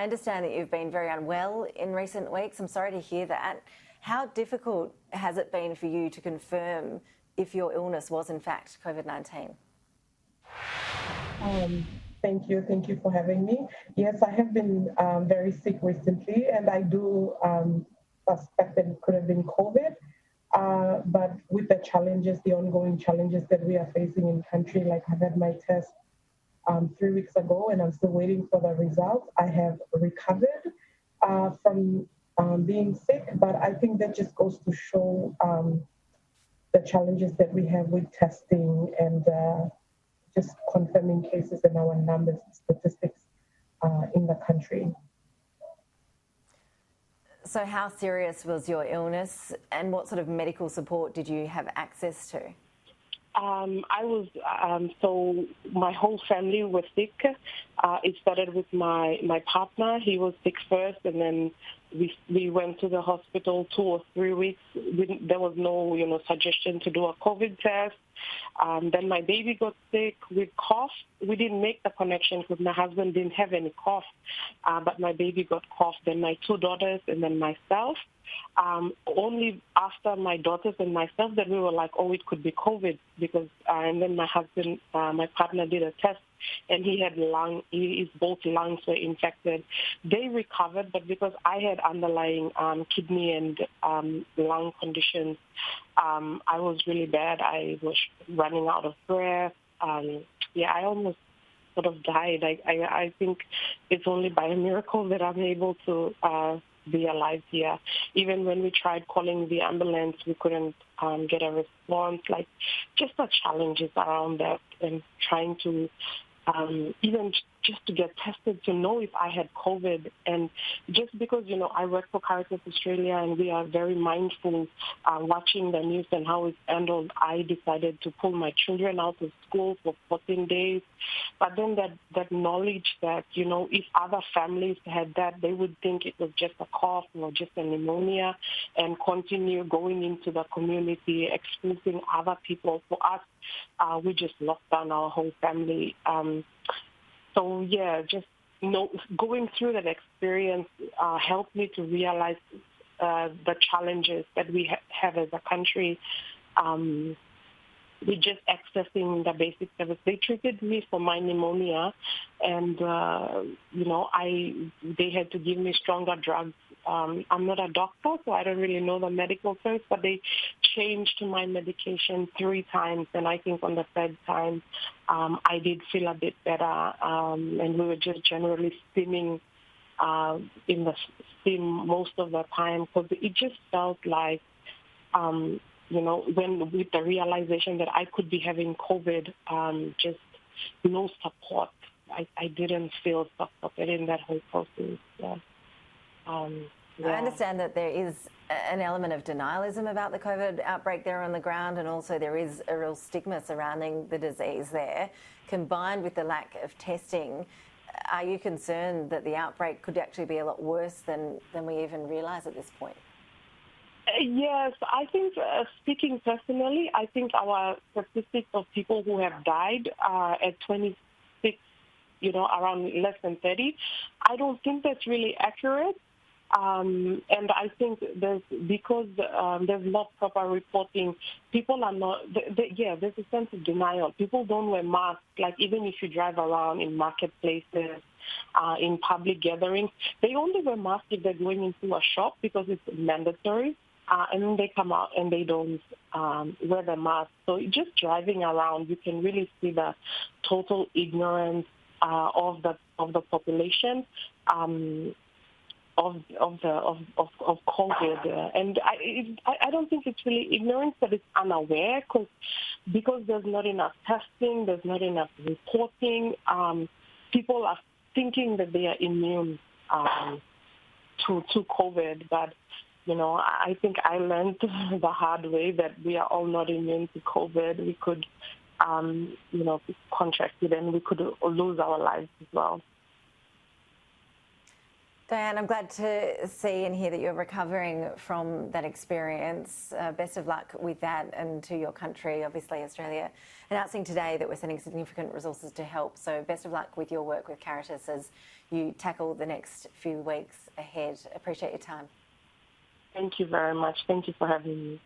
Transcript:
I understand that you've been very unwell in recent weeks. I'm sorry to hear that. How difficult has it been for you to confirm if your illness was in fact COVID-19? Thank you. Thank you for having me. Yes, I have been very sick recently, and I do suspect that it could have been COVID. But with the challenges, the ongoing challenges that we are facing in country, like I've had my test 3 weeks ago, and I'm still waiting for the results. I have recovered from being sick, but I think that just goes to show the challenges that we have with testing and just confirming cases and our numbers, statistics in the country. So how serious was your illness and what sort of medical support did you have access to? So my whole family was sick. It started with my partner. He was sick first, and then we went to the hospital 2 or 3 weeks. There was no, suggestion to do a COVID test. Then my baby got sick with cough. We didn't make the connection because my husband didn't have any cough, but my baby got cough. Then my 2 daughters and then myself. Only after my daughters and myself that we were like, oh, it could be COVID because, and then my husband, my partner did a test and he had his both lungs were infected. They recovered, but because I had underlying kidney and lung conditions, I was really bad. I was running out of breath. I almost sort of died. I think it's only by a miracle that I'm able to be alive here. Even when we tried calling the ambulance, we couldn't get a response. Like, just the challenges around that and trying to even just to get tested to know if I had COVID. And just because, I work for Caritas Australia and we are very mindful watching the news and how it's handled, I decided to pull my children out of school for 14 days. But then that knowledge that, if other families had that, they would think it was just a cough or just a pneumonia and continue going into the community, exposing other people. For us, we just locked down our whole family. Going through that experience helped me to realize the challenges that we have as a country. With just accessing the basic service. They treated me for my pneumonia, and they had to give me stronger drugs. I'm not a doctor, so I don't really know the medical terms, but they changed my medication 3 times, and I think on the 3rd time, I did feel a bit better, and we were just generally steaming in the steam most of the time, because it just felt like, when with the realization that I could be having COVID, just no support. I didn't feel supported in that whole process. Yeah. I understand that there is an element of denialism about the COVID outbreak there on the ground, and also there is a real stigma surrounding the disease there, combined with the lack of testing. Are you concerned that the outbreak could actually be a lot worse than we even realise at this point? Yes, I think speaking personally, I think our statistics of people who have died at 26, around less than 30, I don't think that's really accurate. And I think there's not proper reporting, people are not, there's a sense of denial. People don't wear masks, like even if you drive around in marketplaces, in public gatherings, they only wear masks if they're going into a shop because it's mandatory. And then they come out and they don't wear the mask. So just driving around, you can really see the total ignorance of the population of COVID. And I don't think it's really ignorance, but it's unaware because there's not enough testing, there's not enough reporting. People are thinking that they are immune to COVID, but I think I learned the hard way that we are all not immune to COVID. We could, contract it and we could lose our lives as well. Diane, I'm glad to see and hear that you're recovering from that experience. Best of luck with that, and to your country, obviously Australia, announcing today that we're sending significant resources to help. So best of luck with your work with Caritas as you tackle the next few weeks ahead. Appreciate your time. Thank you very much. Thank you for having me.